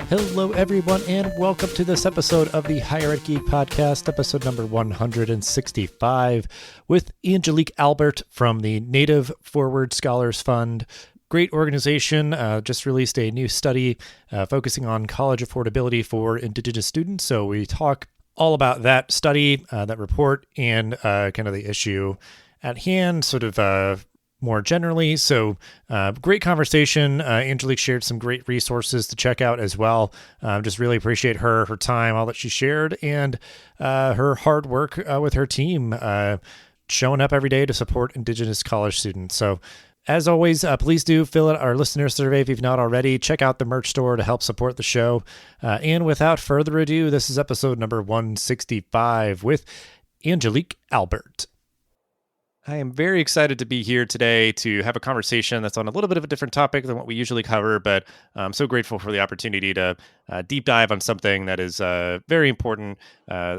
Hello, everyone, and welcome to this episode of the Higher Ed Geek Podcast, episode number 165, with Angelique Albert from the Native Forward Scholars Fund. Great organization, just released a new study focusing on college affordability for Indigenous students. So we talk all about that study, that report, and kind of the issue at hand, sort of more generally. So great conversation. Angelique shared some great resources to check out as well. Just really appreciate her time, all that she shared, and her hard work with her team, showing up every day to support Indigenous college students. So as always, please do fill out our listener survey if you've not already. Check out the merch store to help support the show. And without further ado, this is episode number 165 with Angelique Albert. I am very excited to be here today to have a conversation that's on a little bit of a different topic than what we usually cover, but I'm so grateful for the opportunity to deep dive on something that is very important.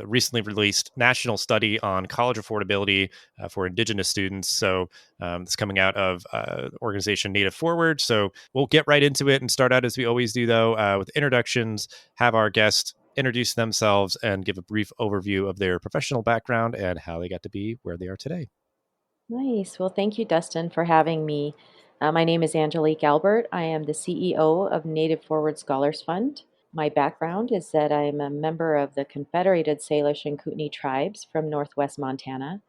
Recently released national study on college affordability for Indigenous students. So it's coming out of the organization Native Forward. So we'll get right into it and start out as we always do, though, with introductions, have our guest introduce themselves and give a brief overview of their professional background and how they got to be where they are today. Nice. Well, thank you, Dustin, for having me. My name is Angelique Albert. I am the CEO of Native Forward Scholars Fund. My background is that I'm a member of the Confederated Salish and Kootenai tribes from northwest Montana.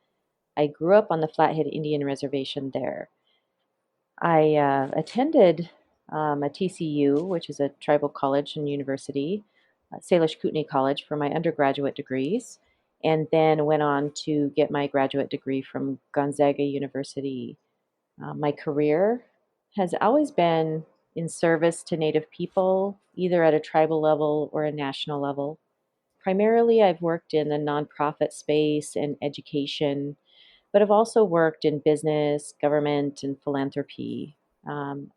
I grew up on the Flathead Indian Reservation there. I attended a TCU, which is a tribal college and university, Salish Kootenai College, for my undergraduate degrees, and then went on to get my graduate degree from Gonzaga University. My career has always been in service to Native people, either at a tribal level or a national level. Primarily, I've worked in the nonprofit space and education, but I've also worked in business, government, and philanthropy. I'm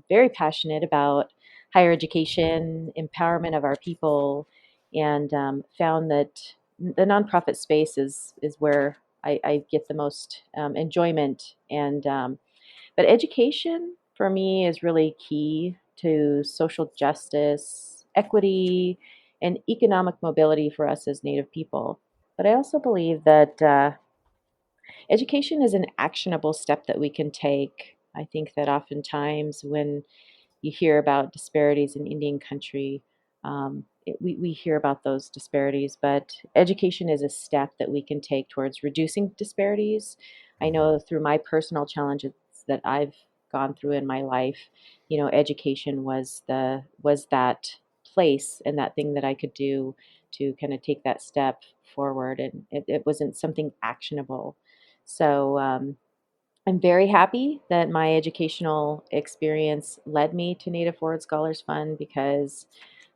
very passionate about higher education, empowerment of our people, and found that the nonprofit space is where I get the most enjoyment. But education for me is really key to social justice, equity, and economic mobility for us as Native people. But I also believe that education is an actionable step that we can take. I think that oftentimes when you hear about disparities in Indian country, we hear about those disparities, but education is a step that we can take towards reducing disparities. I know through my personal challenges that I've gone through in my life, education was that place and that thing that I could do to kind of take that step forward, and it wasn't something actionable. So I'm very happy that my educational experience led me to Native Forward Scholars Fund because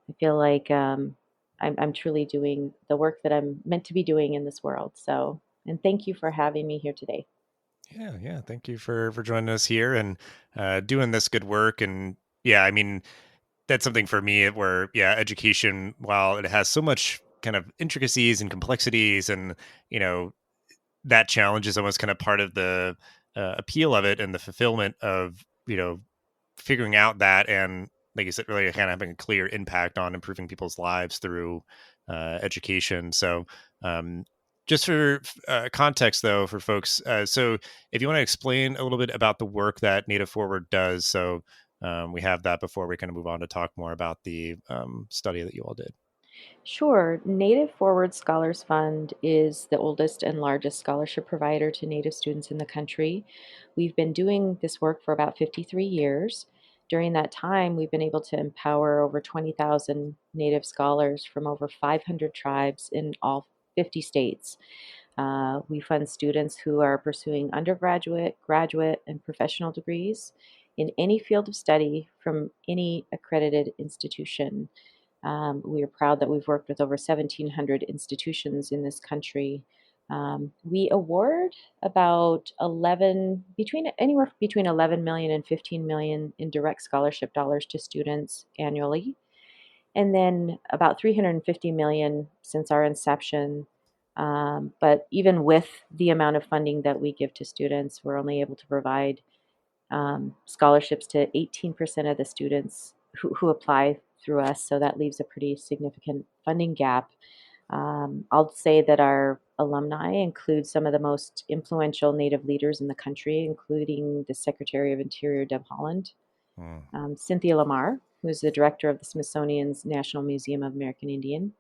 I feel like I'm truly doing the work that I'm meant to be doing in this world. So, and thank you for having me here today. Yeah. Thank you for joining us here and doing this good work. And yeah, I mean, that's something for me where, yeah, education, while it has so much kind of intricacies and complexities and, you know, that challenge is almost kind of part of the appeal of it and the fulfillment of, figuring out that. And like you said, really kind of having a clear impact on improving people's lives through education. So, just for context, though, for folks, so if you want to explain a little bit about the work that Native Forward does, so we have that before we kind of move on to talk more about the study that you all did. Sure. Native Forward Scholars Fund is the oldest and largest scholarship provider to Native students in the country. We've been doing this work for about 53 years. During that time, we've been able to empower over 20,000 Native scholars from over 500 tribes in all 50 states. We fund students who are pursuing undergraduate, graduate, and professional degrees in any field of study from any accredited institution. We are proud that we've worked with over 1,700 institutions in this country. We award about 11, anywhere between 11 million and 15 million in direct scholarship dollars to students annually, and then about 350 million since our inception. But even with the amount of funding that we give to students, we're only able to provide scholarships to 18% of the students who apply through us, so that leaves a pretty significant funding gap. I'll say that our alumni include some of the most influential Native leaders in the country, including the Secretary of Interior, Deb Haaland, Mm. Cynthia Lamar, who is the director of the Smithsonian's National Museum of American Indian,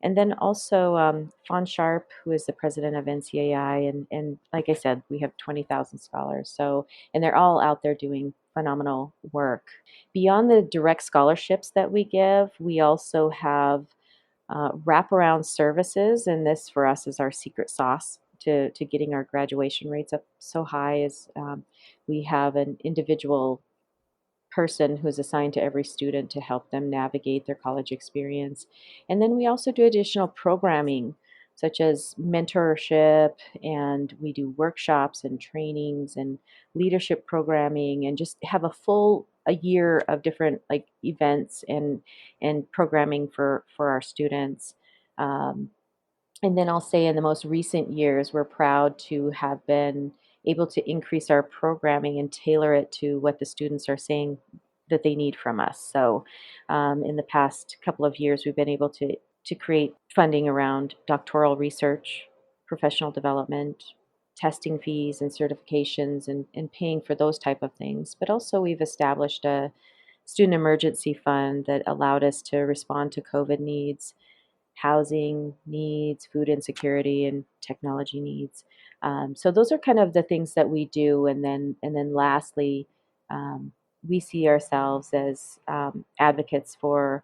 and then also Fawn Sharp, who is the president of NCAI, and like I said, we have 20,000 scholars. So, and they're all out there doing phenomenal work. Beyond the direct scholarships that we give, we also have wraparound services, and this for us is our secret sauce to getting our graduation rates up so high. Is we have an individual person who's assigned to every student to help them navigate their college experience. And then we also do additional programming such as mentorship, and we do workshops and trainings and leadership programming, and just have a year of different like events and programming for our students. Um, and then I'll say in the most recent years, we're proud to have been able to increase our programming and tailor it to what the students are saying that they need from us. So, in the past couple of years, we've been able to create funding around doctoral research, professional development, testing fees and certifications, and paying for those type of things. But also, we've established a student emergency fund that allowed us to respond to COVID needs, housing needs, food insecurity, and technology needs. So those are kind of the things that we do, and then lastly, um, we see ourselves as advocates for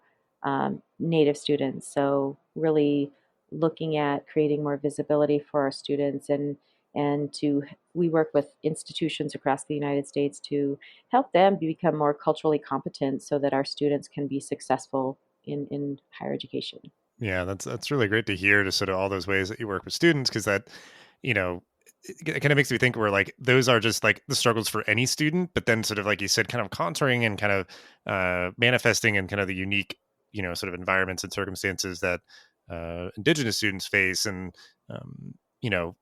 Native students. So really looking at creating more visibility for our students, and to we work with institutions across the United States to help them become more culturally competent so that our students can be successful in higher education. Yeah, that's really great to hear, just sort of all those ways that you work with students, because that, you know, it kind of makes me think where like those are just like the struggles for any student, but then sort of like you said, kind of contouring and kind of manifesting in kind of the unique, sort of environments and circumstances that Indigenous students face, and you know,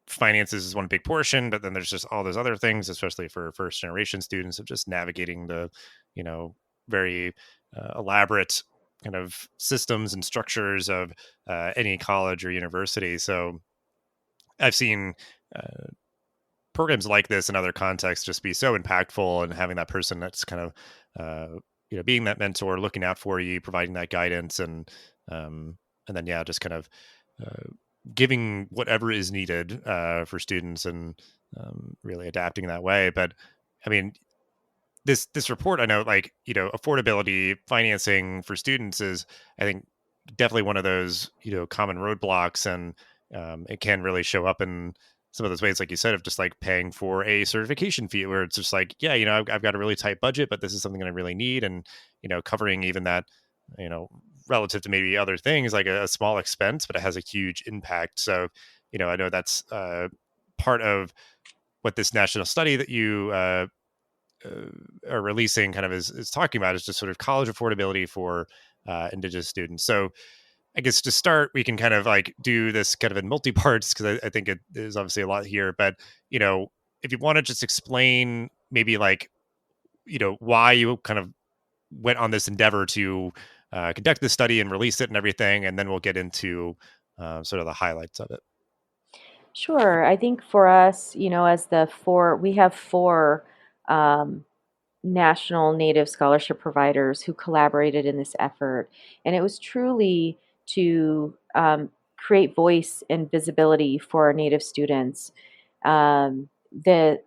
finances is one big portion, but then there's just all those other things, especially for first generation students, of just navigating the, you know, very elaborate kind of systems and structures of any college or university. So I've seen uh, programs like this in other contexts just be so impactful, and having that person that's kind of, being that mentor, looking out for you, providing that guidance, and then, yeah, just kind of uh, giving whatever is needed for students, and really adapting that way. But I mean, this report, I know, like, affordability financing for students is, I think, definitely one of those, common roadblocks, and it can really show up in some of those ways, like you said, of just like paying for a certification fee, where it's just like, yeah, I've got a really tight budget, but this is something that I really need, and covering even that, you know relative to maybe other things, like a small expense, but it has a huge impact. So I know that's part of what this national study that you are releasing kind of is talking about, is just sort of college affordability for Indigenous students. So I guess to start, we can kind of like do this kind of in multi parts, because I think it is obviously a lot here. But if you want to just explain maybe like why you kind of went on this endeavor to conduct this study and release it and everything, and then we'll get into sort of the highlights of it. Sure. I think for us, as we have four um, national Native scholarship providers who collaborated in this effort. And it was truly to create voice and visibility for our Native students. Um, the,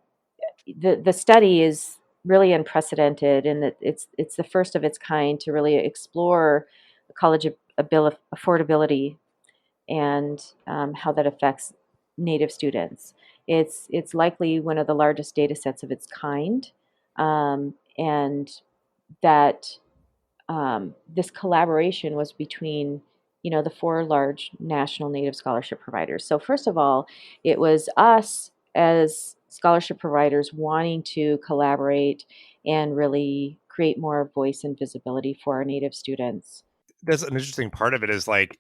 the study is really unprecedented, and that it's the first of its kind to really explore college affordability, and how that affects Native students. It's likely one of the largest data sets of its kind, and that this collaboration was between the four large national Native scholarship providers. So first of all, it was us as scholarship providers wanting to collaborate and really create more voice and visibility for our Native students. That's an interesting part of it, is like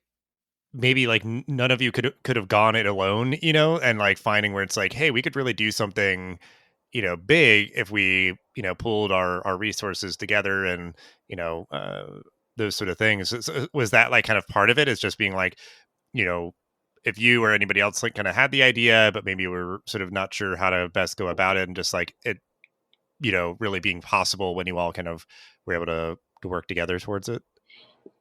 maybe like none of you could have gone it alone, and like finding where it's like, hey, we could really do something big if we, pooled our resources together and, you know, those sort of things. Was that like kind of part of it, is just being like, you know, if you or anybody else like kind of had the idea, but maybe we're sort of not sure how to best go about it, and just like it, really being possible when you all kind of were able to work together towards it?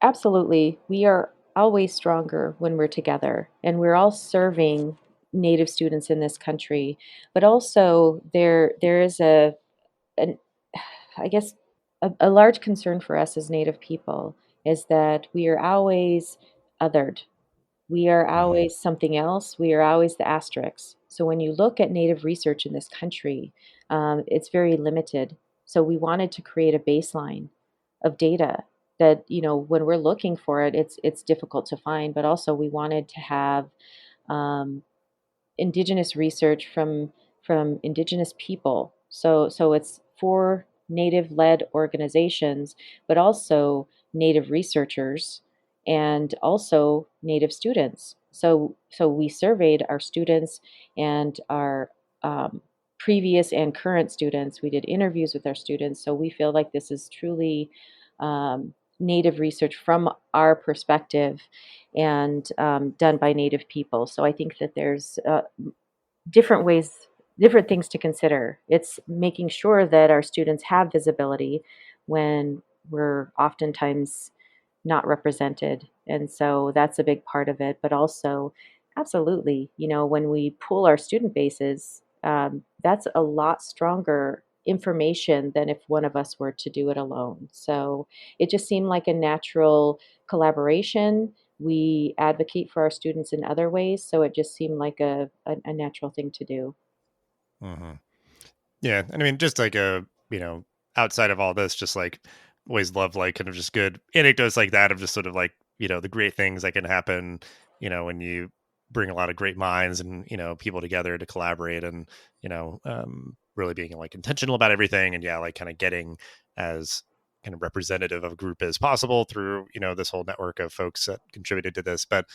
Absolutely. We are always stronger when we're together, and we're all serving Native students in this country. But also, there is an I guess a large concern for us as Native people is that we are always othered. We are Hmm. always something else. We are always the asterisks. So when you look at Native research in this country, it's very limited. So we wanted to create a baseline of data that, when we're looking for it, it's difficult to find. But also we wanted to have um, Indigenous research from Indigenous people. So it's for Native-led organizations, but also Native researchers and also Native students. So we surveyed our students and our um, previous and current students. We did interviews with our students. So we feel like this is truly Native research from our perspective and done by Native people. So I think that there's different ways, different things to consider. It's making sure that our students have visibility when we're oftentimes not represented. And so that's a big part of it. But also, absolutely, when we pool our student bases, that's a lot stronger information than if one of us were to do it alone. So it just seemed like a natural collaboration. We advocate for our students in other ways, so it just seemed like a natural thing to do. Hmm. Yeah, and I mean, just like outside of all this, just like always love like kind of just good anecdotes like that of just sort of like, the great things that can happen, when you bring a lot of great minds and, people together to collaborate, and, really being like intentional about everything, and yeah, like kind of getting as kind of representative of a group as possible through, this whole network of folks that contributed to this. But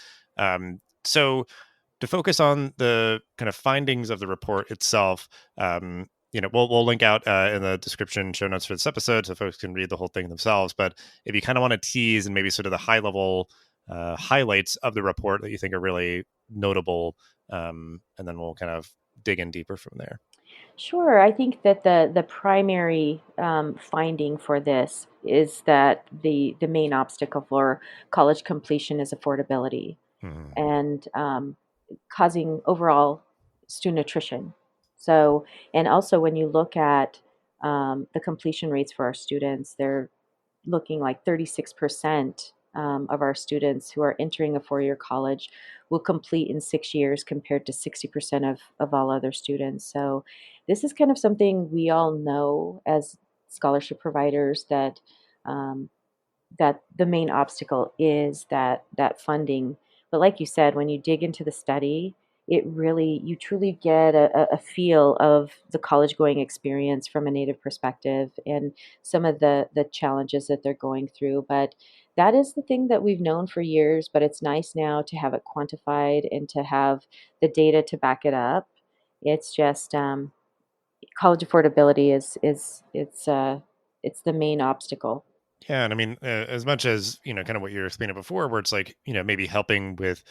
so to focus on the kind of findings of the report itself, we'll link out in the description show notes for this episode so folks can read the whole thing themselves. But if you kind of want to tease and maybe sort of the high level highlights of the report that you think are really notable, and then we'll kind of dig in deeper from there. Sure. I think that the primary finding for this is that the main obstacle for college completion is affordability Mhm. and causing overall student attrition. So, and also when you look at the completion rates for our students, they're looking like 36% of our students who are entering a four-year college will complete in 6 years compared to 60% of all other students. So this is kind of something we all know as scholarship providers um, that the main obstacle is that funding. But like you said, when you dig into the study, it really you truly get a feel of the college going experience from a Native perspective and some of the challenges that they're going through. But that is the thing that we've known for years, but it's nice now to have it quantified and to have the data to back it up. It's just college affordability it's the main obstacle. Yeah, and I mean, as much as kind of what you were explaining before, where it's like maybe helping with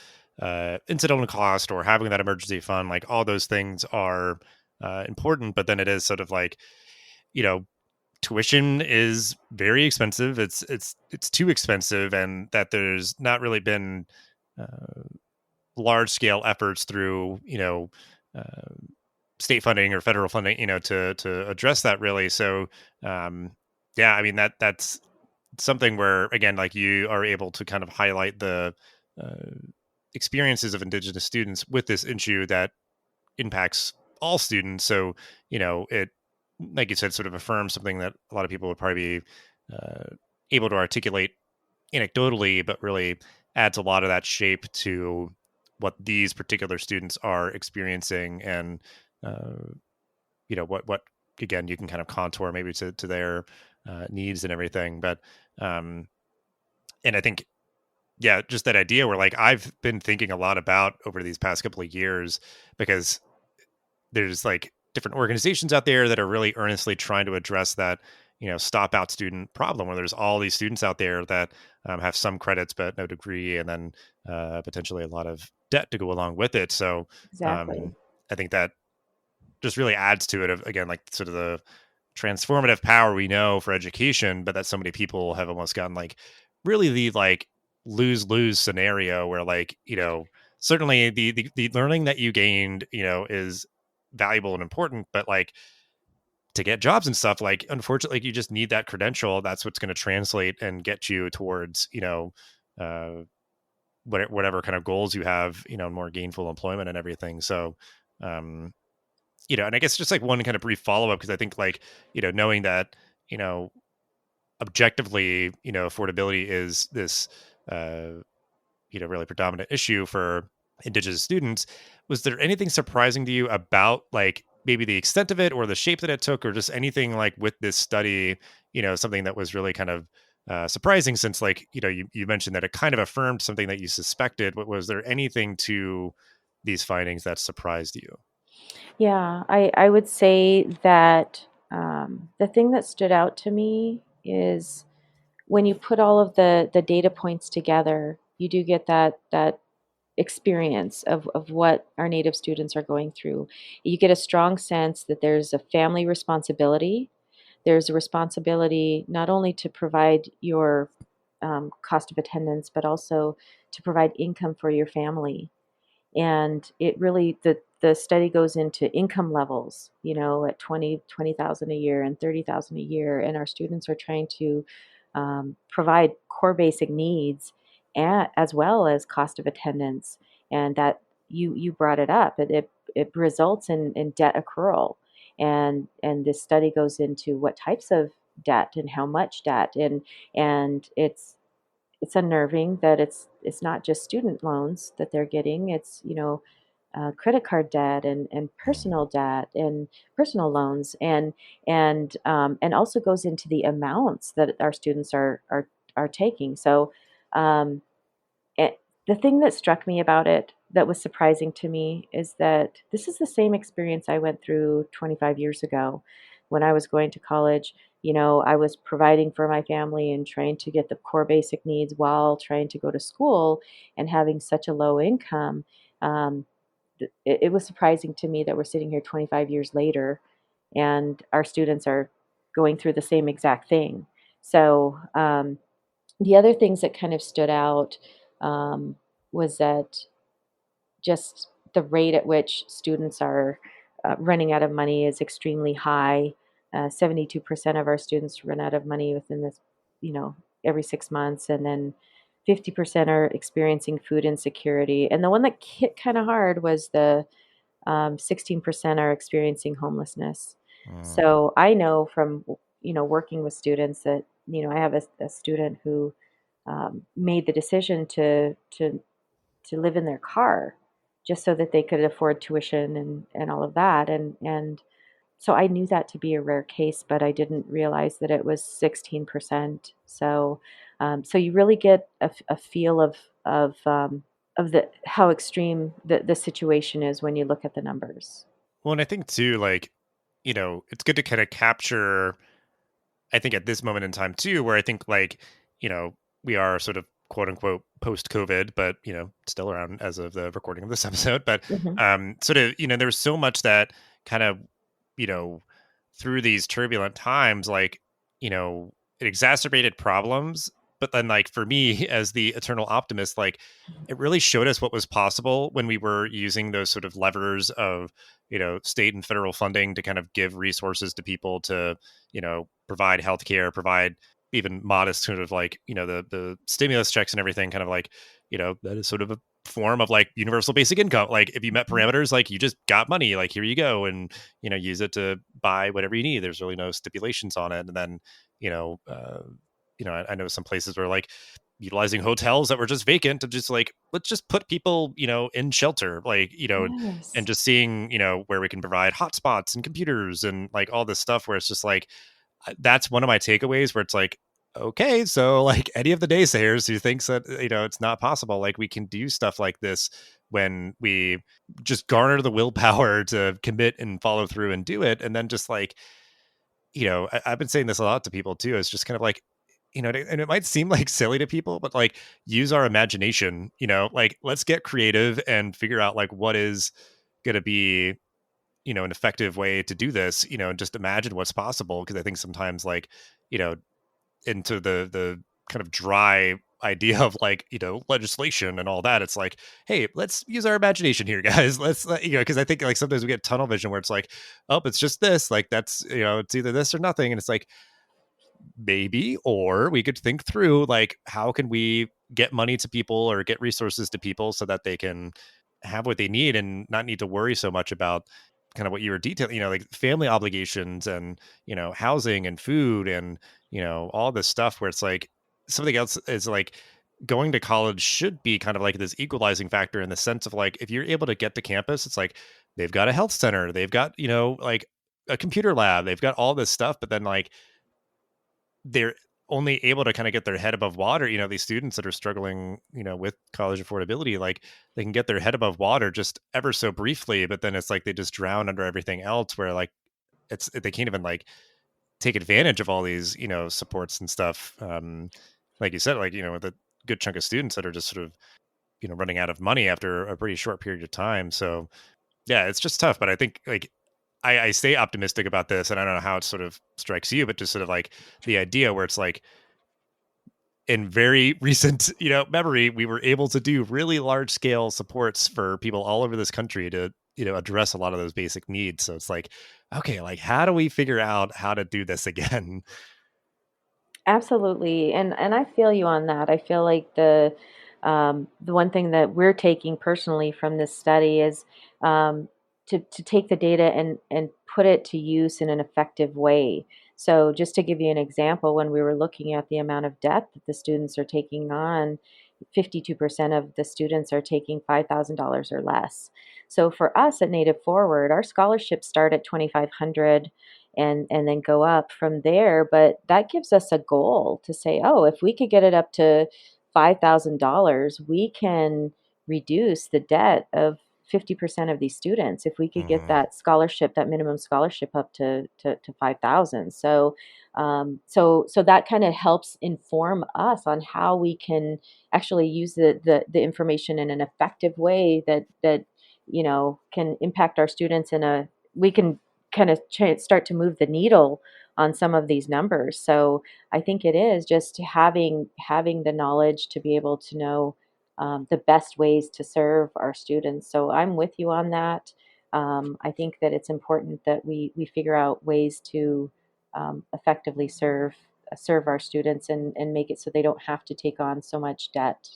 incidental cost or having that emergency fund, like all those things are important. But then it is sort of like, you know, tuition is very expensive. It's too expensive, and that there's not really been uh, large scale efforts through uh, state funding or federal funding, to address that really. So um, yeah, I mean that's something where again, like you are able to kind of highlight the uh, experiences of Indigenous students with this issue that impacts all students. So it, like you said, sort of affirms something that a lot of people would probably be able to articulate anecdotally, but really adds a lot of that shape to what these particular students are experiencing, and uh, what again you can kind of contour maybe to their needs and everything. But um, and I think, yeah, just that idea where like I've been thinking a lot about over these past couple of years, because there's like different organizations out there that are really earnestly trying to address that, stop out student problem, where there's all these students out there that have some credits but no degree, and then potentially a lot of debt to go along with it. So Exactly. um, I think that just really adds to it, of, again, like sort of the transformative power we know for education, but that so many people have almost gotten like really the like lose scenario where, like, certainly the learning that you gained, is valuable and important, but like to get jobs and stuff, like, unfortunately, you just need that credential. That's what's going to translate and get you towards, uh, whatever kind of goals you have, more gainful employment and everything. So, um, and I guess just like one kind of brief follow up, because I think, like, knowing that, you know, objectively, affordability is this, really predominant issue for Indigenous students. Was there anything surprising to you about, like, maybe the extent of it or the shape that it took, or just anything like with this study, something that was really kind of surprising, since, like, you mentioned that it kind of affirmed something that you suspected. But was there anything to these findings that surprised you? Yeah, I would say that the thing that stood out to me is when you put all of the data points together, you do get that experience of what our Native students are going through. You get a strong sense that there's a family responsibility. There's a responsibility not only to provide your cost of attendance, but also to provide income for your family. And it really, the study goes into income levels, at 20,000 a year and 30,000 a year, and our students are trying to provide core basic needs, as well as cost of attendance. And that, you brought it up, it results in debt accrual. And this study goes into what types of debt and how much debt. And it's unnerving that it's not just student loans that they're getting. It's, credit card debt and personal debt and personal loans, and also goes into the amounts that our students are taking. So um, it, the thing that struck me about it that was surprising to me is that this is the same experience I went through 25 years ago when I was going to college. I was providing for my family and trying to get the core basic needs while trying to go to school and having such a low income. Um, it was surprising to me that we're sitting here 25 years later and our students are going through the same exact thing. So, the other things that kind of stood out um, was that just the rate at which students are running out of money is extremely high. 72% of our students run out of money within this, every 6 months. And then 50% are experiencing food insecurity. And the one that hit kind of hard was the 16% are experiencing homelessness. Mm. So I know from, working with students that, I have a student who made the decision to live in their car just so that they could afford tuition and all of that. And so I knew that to be a rare case, but I didn't realize that it was 16%. So, so you really get a feel of the how extreme the situation is when you look at the numbers. Well, and I think too, like, it's good to kind of capture, I think, at this moment in time too, where I think, like, we are sort of quote unquote post COVID, but, still around as of the recording of this episode. But Hmm. sort of, there was so much that kind of, you know, through these turbulent times, like, it exacerbated problems. But then, like, for me, as the eternal optimist, like, it really showed us what was possible when we were using those sort of levers of, state and federal funding to kind of give resources to people to, provide healthcare, provide even modest sort of, like, the stimulus checks and everything, kind of like, that is sort of a form of like universal basic income. Like, if you met parameters, like, you just got money, like, here you go, and use it to buy whatever you need. There's really no stipulations on it. And then, you know, uh, I know some places where, like, utilizing hotels that were just vacant to just, like, let's just put people, in shelter, like, and Yes. just seeing, where we can provide hotspots and computers and like all this stuff, where it's just like, that's one of my takeaways, where it's like, okay, so, like, any of the naysayers who thinks that, it's not possible, like, we can do stuff like this when we just garner the willpower to commit and follow through and do it. And then just like, I've been saying this a lot to people too. It's just kind of like, and it might seem like silly to people, but like use our imagination, like let's get creative and figure out like what is going to be, an effective way to do this, and just imagine what's possible. Cause I think sometimes like, you know, into the kind of dry idea of like, legislation and all that, it's like, hey, let's use our imagination here, guys. Let's because I think like sometimes we get tunnel vision where it's like, oh, it's just this, like that's, it's either this or nothing. And it's like, maybe, or we could think through like how can we get money to people or get resources to people so that they can have what they need and not need to worry so much about kind of what you were detailing, like family obligations and housing and food and all this stuff where it's like something else is like going to college should be kind of like this equalizing factor in the sense of like if you're able to get to campus, it's like they've got a health center, they've got like a computer lab, they've got all this stuff, but then like they're only able to kind of get their head above water. These students that are struggling, with college affordability, like they can get their head above water just ever so briefly, but then it's like they just drown under everything else where like they can't even like take advantage of all these, supports and stuff. Like you said, like, with a good chunk of students that are just sort of, running out of money after a pretty short period of time. So yeah, it's just tough. But I think like I stay optimistic about this, and I don't know how it sort of strikes you, but just sort of like the idea where it's like in very recent, memory, we were able to do really large scale supports for people all over this country to, address a lot of those basic needs. So it's like, okay, like how do we figure out how to do this again? Absolutely, and I feel you on that. I feel like the one thing that we're taking personally from this study is to take the data and put it to use in an effective way. So, just to give you an example, when we were looking at the amount of debt that the students are taking on, 52% of the students are taking $5,000 or less. So, for us at Native Forward, our scholarships start at 2,500 and then go up from there. But that gives us a goal to say, oh, if we could get it up to $5,000, we can reduce the debt of 50% of these students if we could get Hmm. that scholarship, that minimum scholarship up to 5,000. So that kind of helps inform us on how we can actually use the information in an effective way that can impact our students in a we can kind of start to move the needle on some of these numbers. So I think it is just having the knowledge to be able to know the best ways to serve our students. So I'm with you on that. I think that it's important that we figure out ways to effectively serve our students and make it so they don't have to take on so much debt.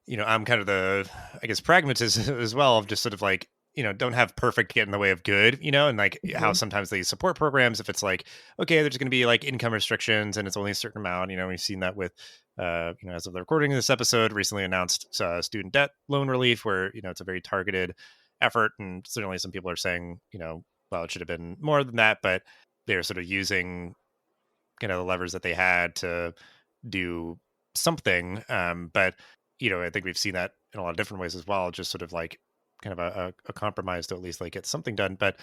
I'm kind of the, I guess, pragmatist as well of just sort of like, don't have perfect get in the way of good, and like how Mhm. sometimes they support programs, if it's like, okay, there's going to be like income restrictions and it's only a certain amount, we've seen that with, as of the recording of this episode, recently announced student debt loan relief where, it's a very targeted effort. And certainly some people are saying, well, it should have been more than that, but they're sort of using the levers that they had to do something. But I think we've seen that in a lot of different ways as well. Just sort of like kind of a compromise to at least like get something done. But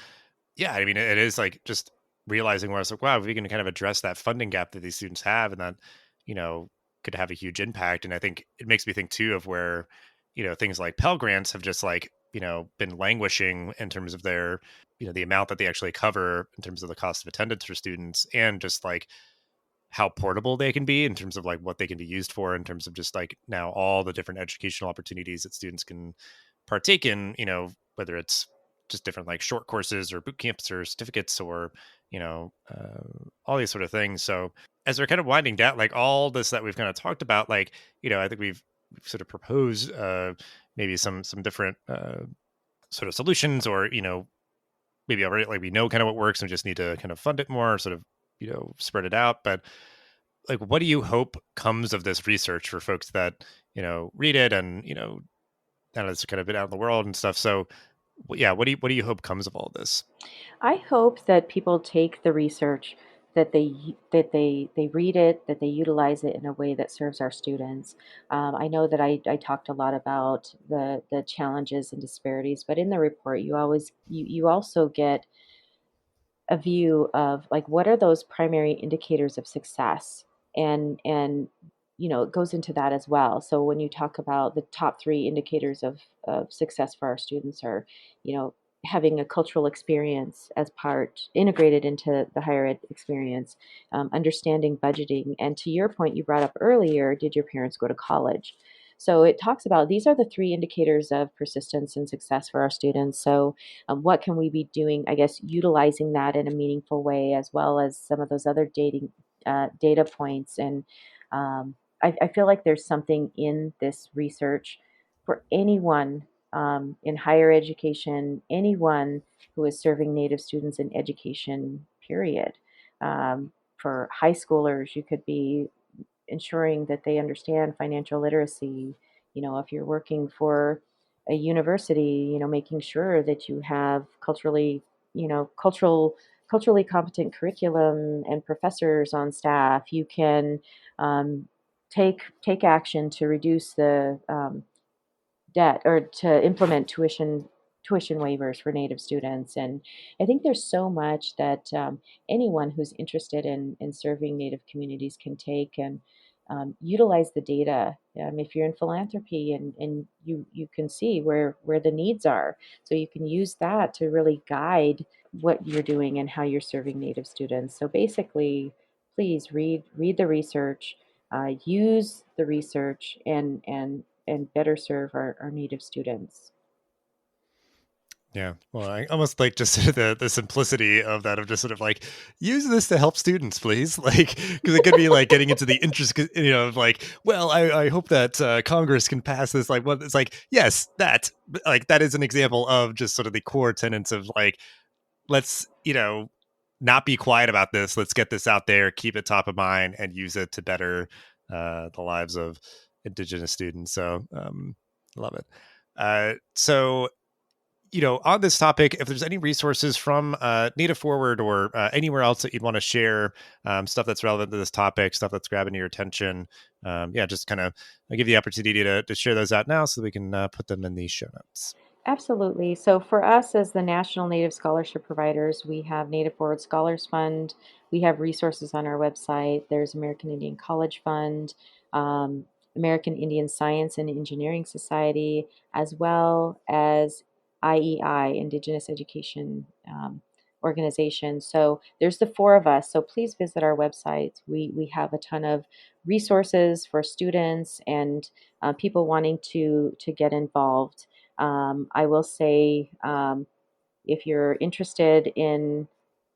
yeah, I mean, it is like just realizing where it's like, wow, if we can kind of address that funding gap that these students have, and that could have a huge impact. And I think it makes me think too of where things like Pell Grants have just like been languishing in terms of their the amount that they actually cover in terms of the cost of attendance for students, and just like how portable they can be in terms of like what they can be used for in terms of just like now all the different educational opportunities that students can partake in, whether it's just different like short courses or boot camps or certificates or, all these sort of things. So as we're kind of winding down, like all this that we've kind of talked about, like, I think we've sort of proposed maybe some different sort of solutions or, maybe already like we know kind of what works and we just need to kind of fund it more, sort of, spread it out. But like what do you hope comes of this research for folks that read it and that it's kind of been out in the world and stuff? So yeah, what do you hope comes of all this? I hope that people take the research, that they read it, that they utilize it in a way that serves our students. I know that I talked a lot about the challenges and disparities, but in the report, you also get a view of like what are those primary indicators of success, and it goes into that as well. So when you talk about the top three indicators of success for our students are, you know having a cultural experience as part integrated into the higher ed experience, understanding budgeting, and to your point you brought up earlier, did your parents go to college? So it talks about these are the three indicators of persistence and success for our students. So what can we be doing, I guess, utilizing that in a meaningful way, as well as some of those other data points. And I feel like there's something in this research for anyone in higher education, anyone who is serving Native students in education, period. For high schoolers, you could be ensuring that they understand financial literacy. If you're working for a university, making sure that you have culturally competent curriculum and professors on staff. You can um, take action to reduce the debt, or to implement tuition waivers for Native students. And I think there's so much that anyone who's interested in serving Native communities can take and utilize the data. If you're in philanthropy, and you can see where the needs are, so you can use that to really guide what you're doing and how you're serving Native students. So basically, please read the research, use the research, and better serve our Native students. Yeah. Well, I almost like just the simplicity of that, of just sort of like, use this to help students, please. Like, because it could be like getting into the interest, of like, well, I hope that Congress can pass this. Like, what it's like, yes, that is an example of just sort of the core tenets of like, let's, not be quiet about this. Let's get this out there, keep it top of mind, and use it to better the lives of Indigenous students. So, love it. So, on this topic, if there's any resources from Native Forward or anywhere else that you'd want to share, stuff that's relevant to this topic, stuff that's grabbing your attention, yeah, just kind of give you the opportunity to share those out now so that we can put them in the show notes. Absolutely. So for us as the National Native Scholarship Providers, we have Native Forward Scholars Fund. We have resources on our website. There's American Indian College Fund, um, American Indian Science and Engineering Society, as well as IEI, Indigenous Education Organization. So there's the four of us. So please visit our website. We have a ton of resources for students and people wanting to get involved. I will say, if you're interested in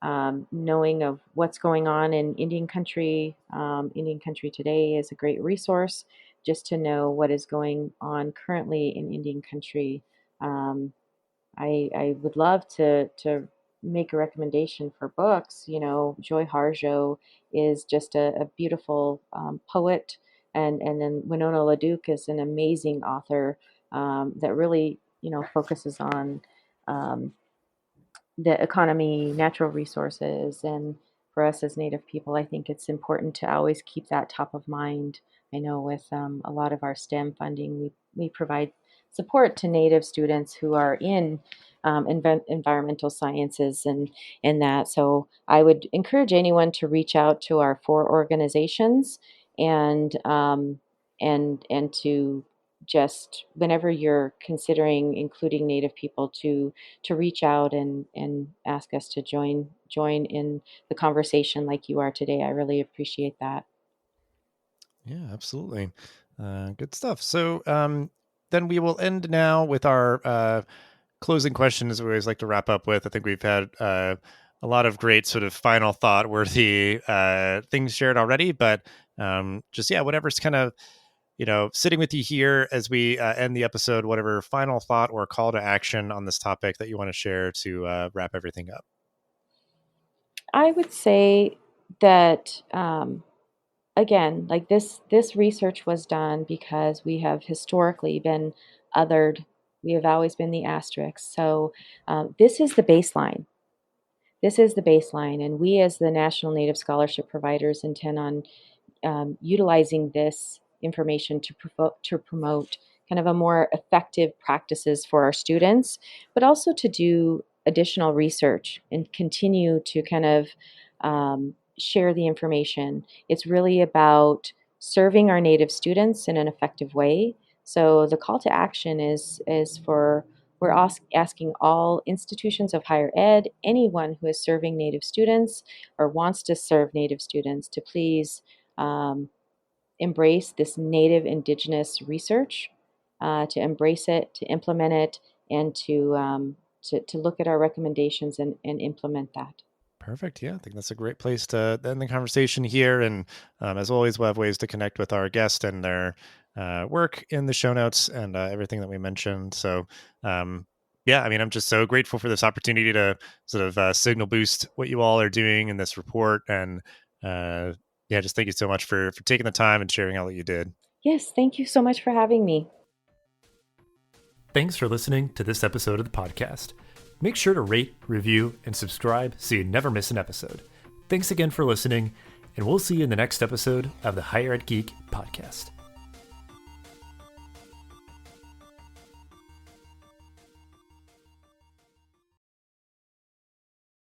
knowing of what's going on in Indian Country Today is a great resource just to know what is going on currently in Indian Country. Um, I would love to make a recommendation for books. Joy Harjo is just a beautiful poet, and then Winona LaDuke is an amazing author that really focuses on um, the economy, natural resources, and for us as Native people, I think it's important to always keep that top of mind. I know with a lot of our STEM funding, we provide support to Native students who are in environmental sciences and that. So I would encourage anyone to reach out to our four organizations and and to just whenever you're considering including Native people to reach out and ask us to join in the conversation like you are today. I really appreciate that. Yeah, absolutely. Good stuff. So, then we will end now with our closing question, as we always like to wrap up with. I think we've had a lot of great sort of final thought worthy things shared already, but just, yeah, whatever's kind of, sitting with you here as we end the episode, whatever final thought or call to action on this topic that you want to share to wrap everything up. I would say that again, like this research was done because we have historically been othered. We have always been the asterisk. So this is the baseline. this is the baseline, and we as the National Native Scholarship Providers intend on utilizing this information to promote kind of a more effective practices for our students, but also to do additional research and continue to kind of share the information. It's really about serving our Native students in an effective way. So the call to action is for we're asking all institutions of higher ed, anyone who is serving Native students or wants to serve Native students, to please um, embrace this Native Indigenous research, to embrace it, to implement it, and to look at our recommendations and implement that. Perfect. Yeah, I think that's a great place to end the conversation here. And as always, we'll have ways to connect with our guest and their work in the show notes and everything that we mentioned. So, yeah, I mean, I'm just so grateful for this opportunity to sort of signal boost what you all are doing in this report. And yeah, just thank you so much for taking the time and sharing all that you did. Yes, thank you so much for having me. Thanks for listening to this episode of the podcast. Make sure to rate, review, and subscribe so you never miss an episode. Thanks again for listening, and we'll see you in the next episode of the Higher Ed Geek podcast.